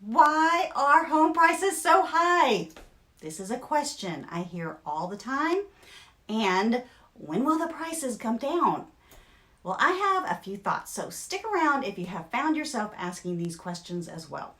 Why are home prices so high? This is a question I hear all the time. And when will the prices come down? Well, I have a few thoughts, so stick around if you have found yourself asking these questions as well.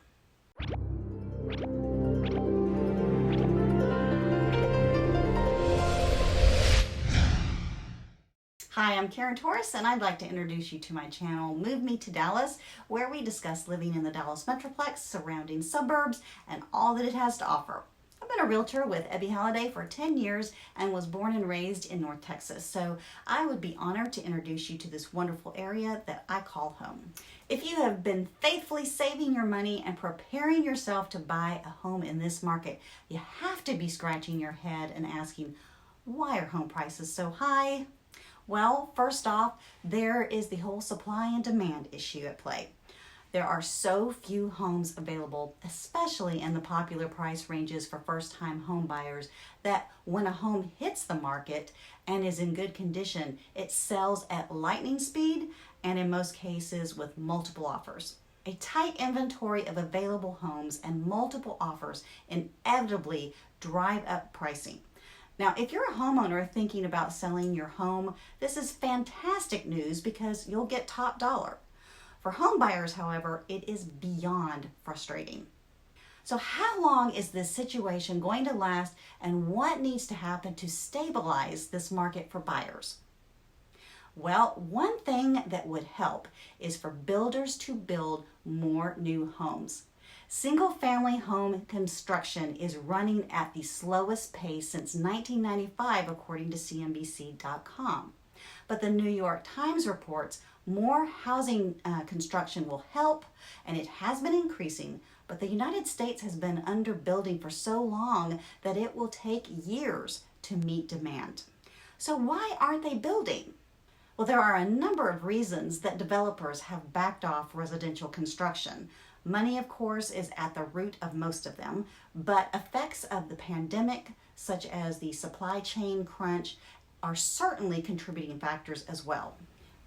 Hi, I'm Karen Torres, and I'd like to introduce you to my channel, Move Me to Dallas, where we discuss living in the Dallas Metroplex, surrounding suburbs, and all that it has to offer. I've been a realtor with Ebby Halliday for 10 years and was born and raised in North Texas, so I would be honored to introduce you to this wonderful area that I call home. If you have been faithfully saving your money and preparing yourself to buy a home in this market, you have to be scratching your head and asking, why are home prices so high? Well, first off, there is the whole supply and demand issue at play. There are so few homes available, especially in the popular price ranges for first-time home buyers, that when a home hits the market and is in good condition, it sells at lightning speed and in most cases with multiple offers. A tight inventory of available homes and multiple offers inevitably drive up pricing. Now, if you're a homeowner thinking about selling your home, this is fantastic news because you'll get top dollar. For home buyers, however, it is beyond frustrating. So how long is this situation going to last, and what needs to happen to stabilize this market for buyers? Well, one thing that would help is for builders to build more new homes. Single-family home construction is running at the slowest pace since 1995, according to CNBC.com. But the New York Times reports more housing construction will help, and it has been increasing, but the United States has been underbuilding for so long that it will take years to meet demand. So why aren't they building? Well, there are a number of reasons that developers have backed off residential construction. Money, of course, is at the root of most of them, but effects of the pandemic, such as the supply chain crunch, are certainly contributing factors as well.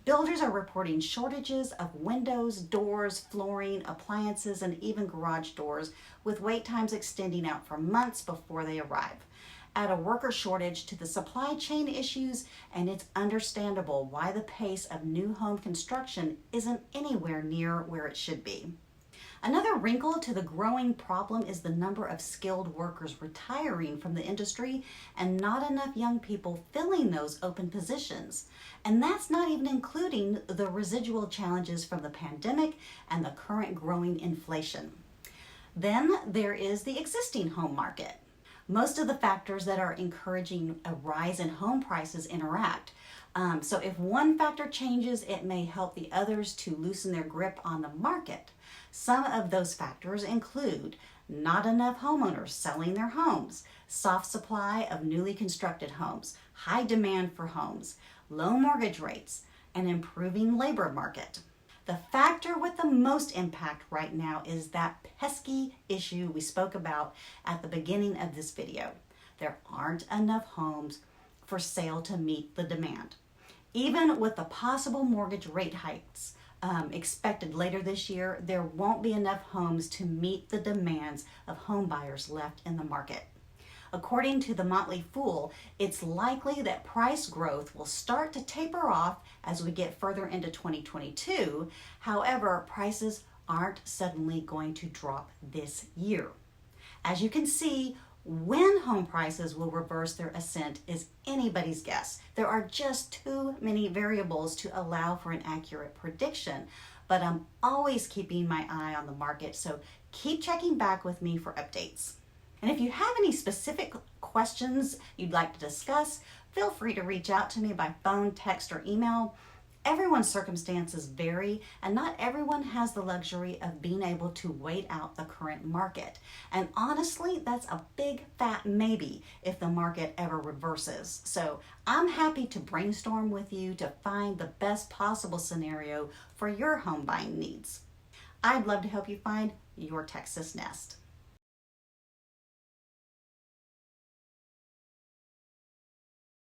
Builders are reporting shortages of windows, doors, flooring, appliances, and even garage doors, with wait times extending out for months before they arrive. Add a worker shortage to the supply chain issues, and it's understandable why the pace of new home construction isn't anywhere near where it should be. Another wrinkle to the growing problem is the number of skilled workers retiring from the industry and not enough young people filling those open positions. And that's not even including the residual challenges from the pandemic and the current growing inflation. Then there is the existing home market. Most of the factors that are encouraging a rise in home prices interact. So if one factor changes, it may help the others to loosen their grip on the market. Some of those factors include not enough homeowners selling their homes, soft supply of newly constructed homes, high demand for homes, low mortgage rates, and improving labor market. The factor with the most impact right now is that pesky issue we spoke about at the beginning of this video. There aren't enough homes for sale to meet the demand. Even with the possible mortgage rate hikes expected later this year, there won't be enough homes to meet the demands of home buyers left in the market. According to the Motley Fool, it's likely that price growth will start to taper off as we get further into 2022. However, prices aren't suddenly going to drop this year. As you can see, when home prices will reverse their ascent is anybody's guess. There are just too many variables to allow for an accurate prediction, but I'm always keeping my eye on the market, so keep checking back with me for updates. And if you have any specific questions you'd like to discuss, feel free to reach out to me by phone, text, or email. Everyone's circumstances vary, and not everyone has the luxury of being able to wait out the current market. And honestly, that's a big fat maybe if the market ever reverses. So I'm happy to brainstorm with you to find the best possible scenario for your home buying needs. I'd love to help you find your Texas nest.